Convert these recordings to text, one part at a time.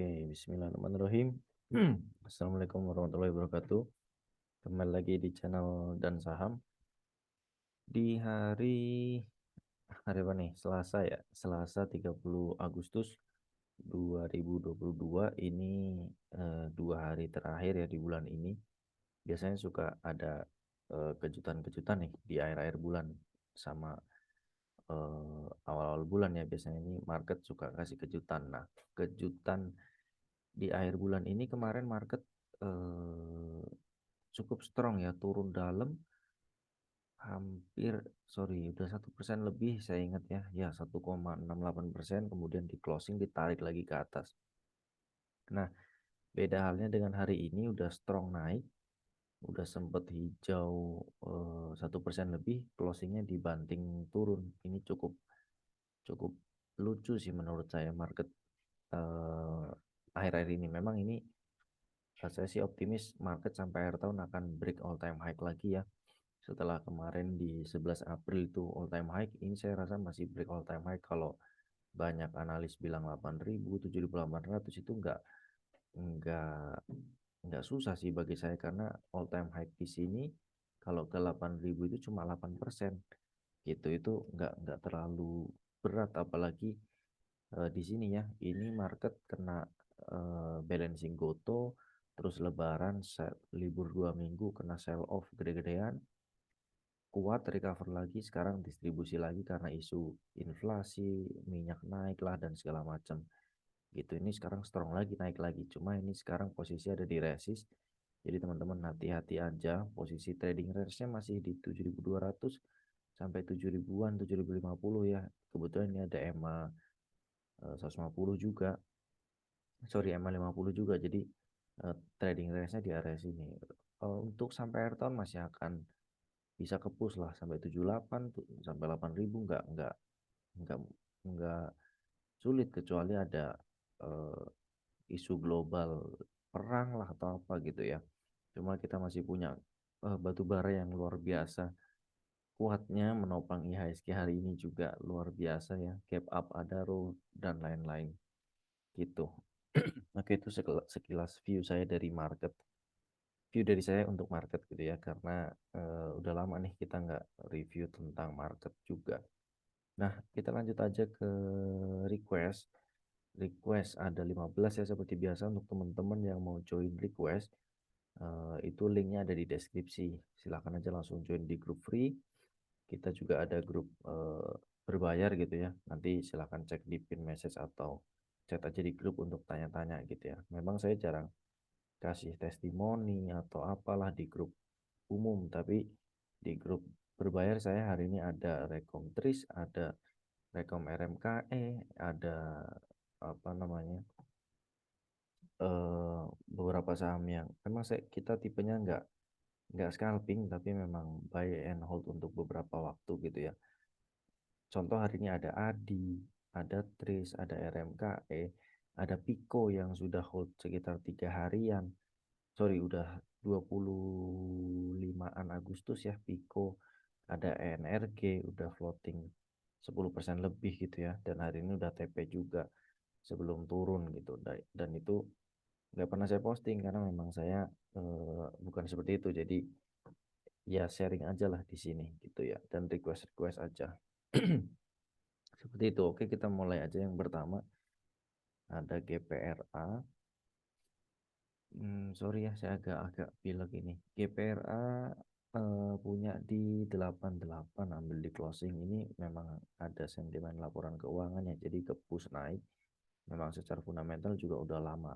Oke, bismillahirrahmanirrahim. Assalamualaikum warahmatullahi wabarakatuh. Kembali lagi di channel dan saham di hari apa nih? Selasa ya. Selasa 30 Agustus 2022 ini 2 hari terakhir ya di bulan ini. Biasanya suka ada kejutan-kejutan nih di akhir-akhir bulan sama awal-awal bulan ya. Biasanya ini market suka kasih kejutan. Nah, kejutan di akhir bulan ini kemarin market eh, cukup strong ya, turun dalam hampir, sorry, udah 1% lebih saya ingat ya 1,68%, kemudian di closing ditarik lagi ke atas. Nah, beda halnya dengan hari ini udah strong naik, udah sempet hijau 1% lebih, closingnya dibanting turun. Ini cukup cukup lucu sih menurut saya market eh, akhir-akhir ini. Memang ini saya sih optimis market sampai akhir tahun akan break all time high lagi ya. Setelah kemarin di 11 April itu all time high, ini saya rasa masih break all time high. Kalau banyak analis bilang 8.000, 7.800 itu enggak enggak susah sih bagi saya, karena all time high di sini kalau ke 8.000 itu cuma 8% gitu. Itu enggak terlalu berat, apalagi di sini ya. Ini market kena balancing goto, terus lebaran, libur 2 minggu, kena sell off gede-gedean, kuat recover lagi, sekarang distribusi lagi karena isu inflasi, minyak naik lah dan segala macam gitu. Ini sekarang strong lagi, naik lagi, cuma ini sekarang posisi ada di resist. Jadi teman-teman hati-hati aja, posisi trading range-nya masih di 7.200 sampai 7.000-an, 7.050 ya. Kebetulan ini ada EMA 150 juga, sorry, EMA 50 juga. Jadi trading range-nya di area sini. Untuk sampai akhir tahun masih akan bisa ke push lah sampai 78 sampai 8.000, nggak nggak sulit, kecuali ada eh, isu global, perang lah atau apa gitu ya. Cuma kita masih punya batu bara yang luar biasa kuatnya menopang IHSG hari ini, juga luar biasa ya, gap up Adaro dan lain-lain gitu. Oke, itu sekilas view saya dari market, view dari saya untuk market gitu ya, karena udah lama nih kita nggak review tentang market juga. Nah, kita lanjut aja ke request. Request ada 15 ya, seperti biasa. Untuk teman-teman yang mau join request, itu linknya ada di deskripsi. Silahkan aja langsung join di grup free. Kita juga ada grup berbayar gitu ya. Nanti silahkan cek di pin message atau chat aja di grup untuk tanya-tanya gitu ya. Memang saya jarang kasih testimoni atau apalah di grup umum, tapi di grup berbayar saya hari ini ada Rekom Tris, ada Rekom RMKE, ada apa namanya, beberapa saham yang memang kita tipenya nggak scalping, tapi memang buy and hold untuk beberapa waktu gitu ya. Contoh hari ini ada Adi, ada Tris, ada RMKE, ada Pico yang sudah hold sekitar 3 harian. Sorry, udah 25-an Agustus ya Pico. Ada ENRG udah floating 10% lebih gitu ya, dan hari ini udah TP juga sebelum turun gitu. Dan itu nggak pernah saya posting karena memang saya bukan seperti itu. Jadi ya sharing aja lah di sini gitu ya, dan request request aja. Seperti itu. Oke, kita mulai aja. Yang pertama ada GPRA. Sorry ya, saya agak pilek ini. GPRA punya di 88, ambil di closing. Ini memang ada sentimen laporan keuangan ya, jadi ke push naik. Memang secara fundamental juga udah lama.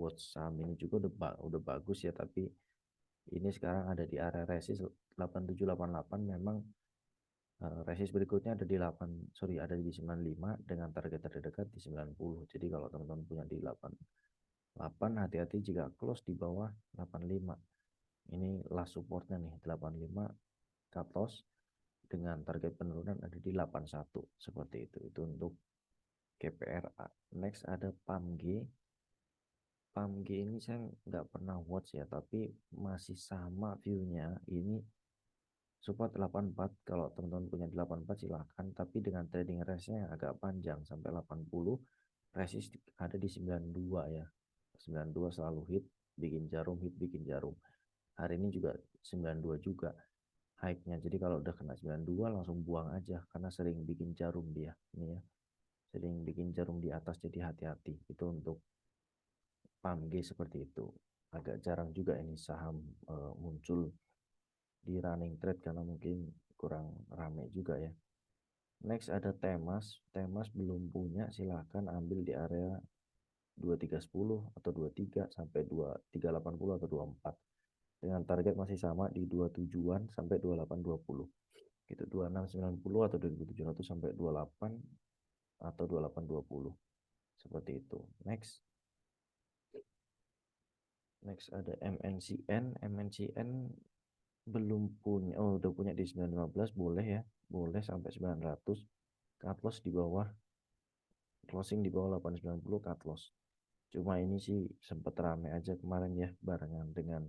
Watch saham ini juga udah bagus ya, tapi ini sekarang ada di area resist 8788. Memang resist berikutnya ada di 8, sorry, ada di 95 dengan target terdekat di 90. Jadi kalau teman-teman punya di 88, hati-hati jika close di bawah 85. Ini last supportnya nih 85, cut loss dengan target penurunan ada di 81, seperti itu. Itu untuk GPRA. Next ada PAMG. PAMG ini saya nggak pernah watch ya, tapi masih sama viewnya. Ini support 84. Kalau teman-teman punya 84 silahkan, tapi dengan trading range-nya yang agak panjang sampai 80. resist ada di 92 ya. 92 selalu hit, bikin jarum, hit, bikin jarum. Hari ini juga 92 juga high-nya. Jadi kalau udah kena 92 langsung buang aja karena sering bikin jarum dia. Ini ya. Sering bikin jarum di atas, jadi hati-hati. Itu untuk PAMG seperti itu. Agak jarang juga ini saham muncul di running trade karena mungkin kurang rame juga ya. Next ada Temas. Temas belum punya, silahkan ambil di area 2310 atau 23 sampai 2380 atau 24. Dengan target masih sama di 27-an sampai 2820. Gitu 2690 atau 2700 sampai 28 atau 2820. Seperti itu. Next ada MNCN. MNCN belum punya, oh udah punya di 915, boleh ya. Boleh sampai 900. Cut loss di bawah, closing di bawah 890 cut loss. Cuma ini sih sempat rame aja kemarin ya barengan dengan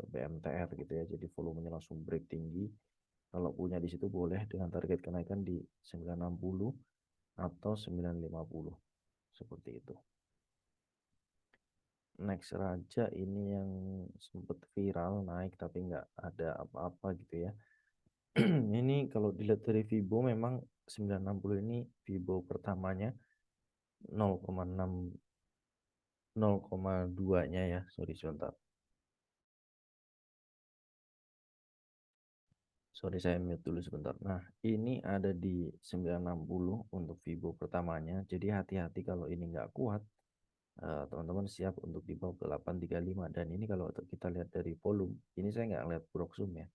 BMTR gitu ya. Jadi volumenya langsung break tinggi. Kalau punya di situ boleh dengan target kenaikan di 960 atau 950. Seperti itu. Next Raja ini yang sempat viral naik tapi nggak ada apa-apa gitu ya. Ini kalau dilihat dari Vibo memang 960 ini Vibo pertamanya 0,6 0,2-nya ya. Sorry sebentar. Sorry saya mute dulu sebentar. Nah, ini ada di 960 untuk Vibo pertamanya. Jadi hati-hati kalau ini nggak kuat, teman-teman siap untuk dibawa ke 835. Dan ini kalau kita lihat dari volume, ini saya nggak lihat Proxum ya.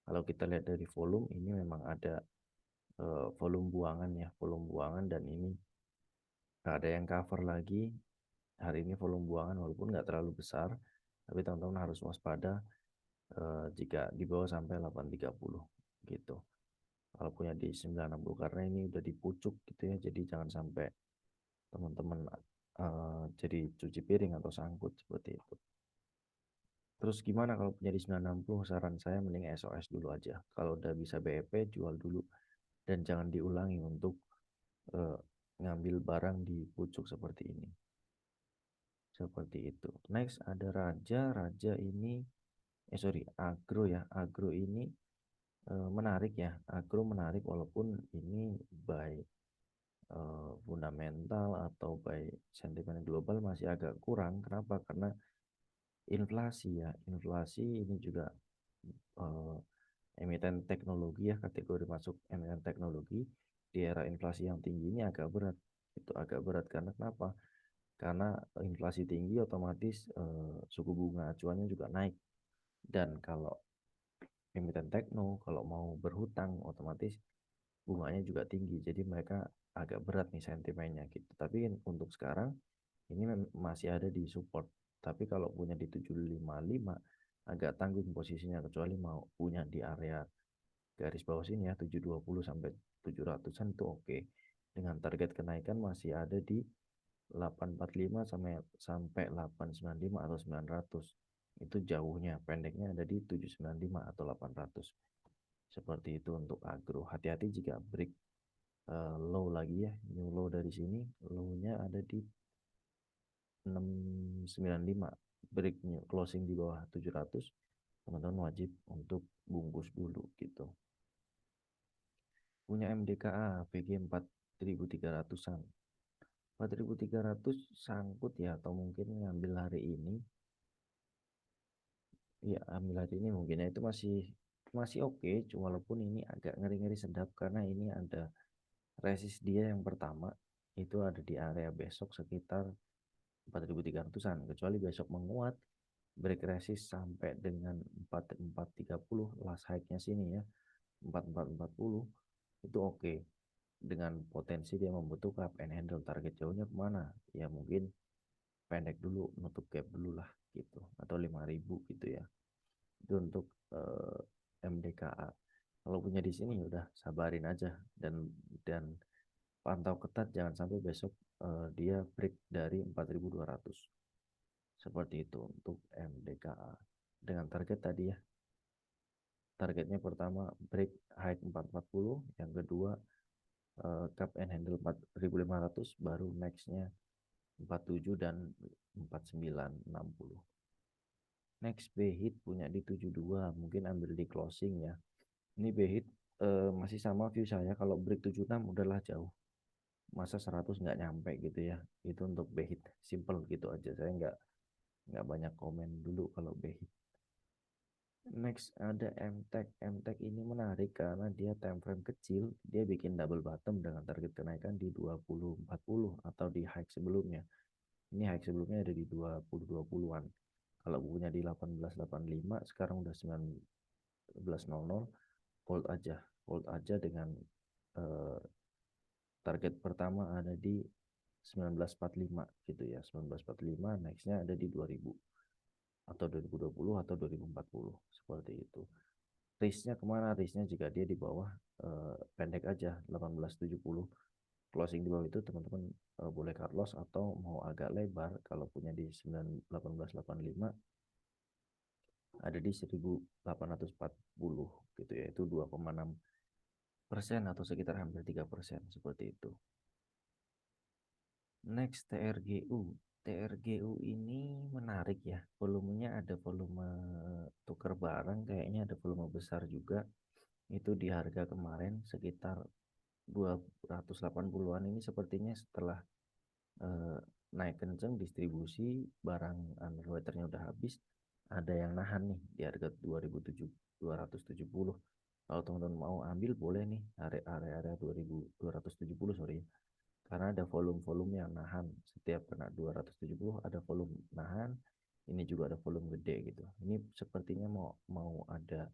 Kalau kita lihat dari volume, ini memang ada volume buangan ya, volume buangan, dan ini nggak ada yang cover lagi. Hari ini volume buangan walaupun nggak terlalu besar, tapi teman-teman harus waspada jika dibawa sampai 830 gitu. Kalau punya di 960 karena ini udah dipucuk gitu ya, jadi jangan sampai teman-teman jadi cuci piring atau sangkut seperti itu. Terus gimana kalau punya di 960? Saran saya mending SOS dulu aja. Kalau udah bisa BEP jual dulu dan jangan diulangi untuk eh, ngambil barang di pucuk seperti ini. Seperti itu. Next ada Raja. Raja ini sorry, Agro ya. Agro ini menarik ya. Agro menarik walaupun ini by fundamental atau by sentimen global masih agak kurang. Kenapa? Karena inflasi ya. Inflasi ini juga eh, emiten teknologi ya, kategori masuk emiten teknologi di era inflasi yang tinggi ini agak berat. Itu agak berat karena kenapa? Karena inflasi tinggi otomatis suku bunga acuannya juga naik. Dan kalau emiten tekno kalau mau berhutang otomatis bunganya juga tinggi. Jadi mereka agak berat nih sentimennya gitu. Tapi untuk sekarang ini masih ada di support. Tapi kalau punya di 755 agak tanggung posisinya kecuali mau punya di area garis bawah sini ya 720 sampai 700-an itu oke. Dengan target kenaikan masih ada di 845 sampai sampai 895 atau 900. Itu jauhnya, pendeknya ada di 795 atau 800. Seperti itu untuk agro. Hati-hati jika break low lagi ya, new low dari sini, low-nya ada di 695, break new closing di bawah 700, teman-teman wajib untuk bungkus dulu gitu. Punya MDKA VG 4300-an. 4300 sangkut ya, atau mungkin ngambil hari ini ya, ambil hari ini mungkin ya, itu masih masih oke, walaupun ini agak ngeri-ngeri sedap karena ini ada resist dia yang pertama itu ada di area besok sekitar 4300-an, kecuali besok menguat break resist sampai dengan 4430 last high-nya sini ya 4440 itu oke. Dengan potensi dia membentuk up and handle, target jauhnya kemana ya, mungkin pendek dulu, nutup gap dulu lah gitu, atau 5000 gitu ya. Itu untuk MDKA. Kalau punya di sini ya udah sabarin aja dan pantau ketat jangan sampai besok dia break dari 4200. Seperti itu untuk MDKA. Dengan target tadi ya. Targetnya pertama break high 440, yang kedua cup and handle 4500 500 baru nextnya 47 dan 49, 60. Next BHIT punya di 72, mungkin ambil di closing ya. Ini BHIT masih sama view saya, kalau break 76 udahlah jauh. Masa 100 nggak nyampe gitu ya. Itu untuk BHIT, simple gitu aja. Saya nggak banyak komen dulu kalau BHIT. Next ada MTech. MTech ini menarik karena dia time frame kecil, dia bikin double bottom dengan target kenaikan di 2040 atau di high sebelumnya. Ini high sebelumnya ada di 20-20-an. Kalau bukunya di 1885, sekarang udah 1900, hold aja dengan eh, target pertama ada di 1945 gitu ya. 1945, nextnya ada di 2000 atau 2020 atau 2040 seperti itu. Risknya kemana? Risknya jika dia di bawah pendek aja 1870, closing di bawah itu teman-teman boleh cut loss, atau mau agak lebar kalau punya di 1885 ada di 1840 gitu ya, itu 2,6% atau sekitar hampir 3% seperti itu. Next TRGU. TRGU ini menarik ya, volumenya ada volume tukar barang, kayaknya ada volume besar juga. Itu di harga kemarin sekitar 280-an, ini sepertinya setelah eh, naik kenceng distribusi barang underwaternya udah habis, ada yang nahan nih di harga 270. Kalau teman-teman mau ambil boleh nih area 2270, sorry, karena ada volume-volume yang nahan. Setiap kena 270 ada volume nahan, ini juga ada volume gede gitu. Ini sepertinya mau mau ada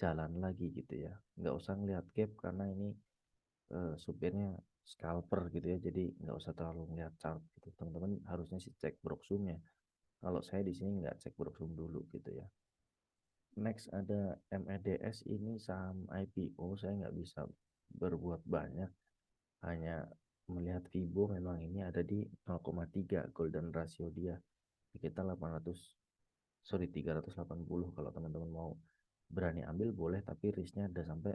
jalan lagi gitu ya, nggak usah ngeliat gap karena ini supirnya scalper gitu ya, jadi nggak usah terlalu ngeliat chart gitu. Teman-teman harusnya sih cek broksumnya, kalau saya di sini nggak cek broksum dulu gitu ya. Next ada MEDS, ini saham IPO, saya nggak bisa berbuat banyak, hanya melihat Vibo memang ini ada di 0,3 golden ratio dia. Kita 800, sorry 380, kalau teman-teman mau berani ambil boleh, tapi risknya ada sampai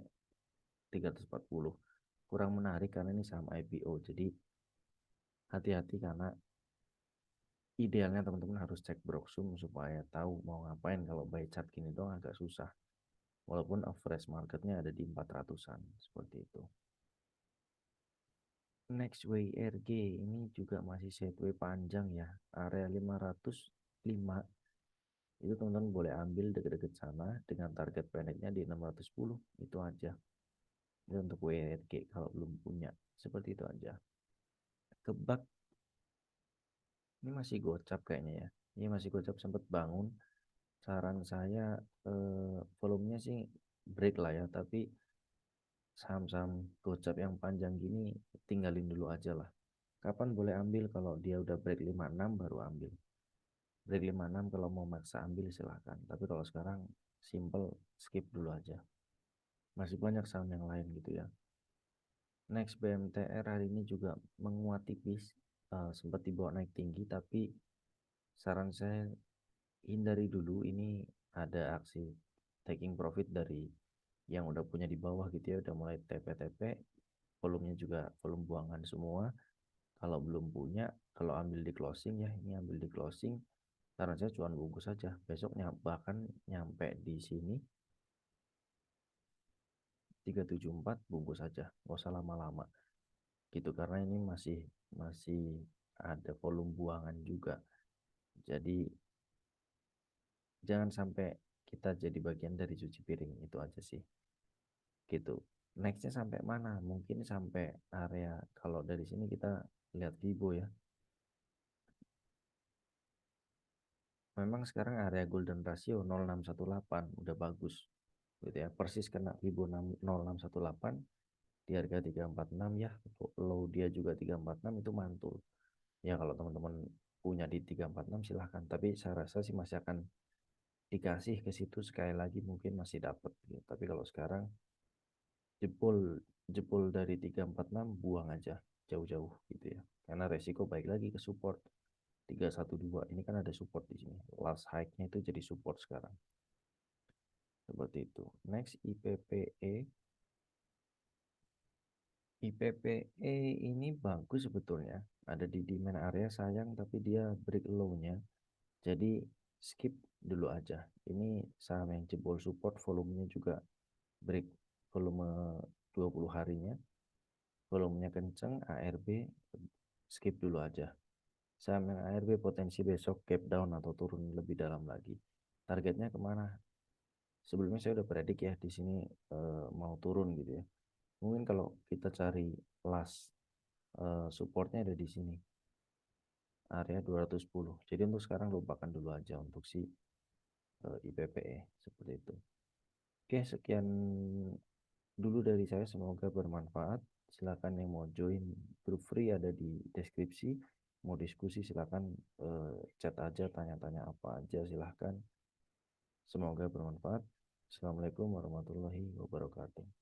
340. Kurang menarik karena ini saham IPO, jadi hati-hati karena idealnya teman-teman harus cek broksum supaya tahu mau ngapain. Kalau buy chart gini dong agak susah, walaupun average marketnya ada di 400-an seperti itu. Next WRG ini juga masih sideways panjang ya, area 505 itu teman-teman boleh ambil deket-deket sana dengan target pendeknya di 610, itu aja. Itu untuk WRG kalau belum punya, seperti itu aja. Kebak ini masih gocap kayaknya ya, ini masih gocap, sempat bangun. Saran saya volumenya sih break lah ya, tapi saham-saham gocap yang panjang gini tinggalin dulu aja lah. Kapan boleh ambil? Kalau dia udah break 56 baru ambil. Break 56 kalau mau maksa ambil silahkan, tapi kalau sekarang simple, skip dulu aja. Masih banyak saham yang lain gitu ya. Next BMTR hari ini juga menguat tipis, sempat dibawa naik tinggi, tapi saran saya hindari dulu. Ini ada aksi taking profit dari yang udah punya di bawah gitu ya, udah mulai TP-TP, volumenya juga volume buangan semua. Kalau belum punya, kalau ambil di closing ya, ini ambil di closing, saran saya cuan bungkus saja, besok bahkan nyampe di sini 374 bungkus saja, nggak usah lama-lama gitu, karena ini masih masih ada volume buangan juga, jadi jangan sampai kita jadi bagian dari cuci piring, itu aja sih gitu. Nextnya sampai mana? Mungkin sampai area, kalau dari sini kita lihat Vibo ya, memang sekarang area golden ratio 0618 udah bagus gitu ya, persis kena Vibo 0618 di harga 346 ya. Low dia juga 346, itu mantul ya. Kalau teman-teman punya di 346 silahkan, tapi saya rasa sih masih akan dikasih ke situ sekali lagi, mungkin masih dapat gitu. Tapi kalau sekarang jebol jebol dari 346 buang aja jauh-jauh gitu ya, karena resiko baik lagi ke support 312. Ini kan ada support di sini, last high-nya itu jadi support sekarang, seperti itu. Next IPPE. IPPE ini bagus sebetulnya. Ada di demand area sayang tapi dia break low-nya. Jadi skip dulu aja. Ini saham yang jebol support, volumenya juga break volume 20 harinya. Volumenya kenceng, ARB skip dulu aja. Saham yang ARB potensi besok gap down atau turun lebih dalam lagi. Targetnya kemana? Sebelumnya saya udah predik ya di sini mau turun gitu ya. Mungkin kalau kita cari last supportnya ada di sini area 210. Jadi untuk sekarang lupakan dulu aja untuk si IPPE seperti itu. Oke, sekian dulu dari saya, semoga bermanfaat. Silakan yang mau join grup free ada di deskripsi. Mau diskusi silakan chat aja, tanya-tanya apa aja silahkan. Semoga bermanfaat. Assalamualaikum warahmatullahi wabarakatuh.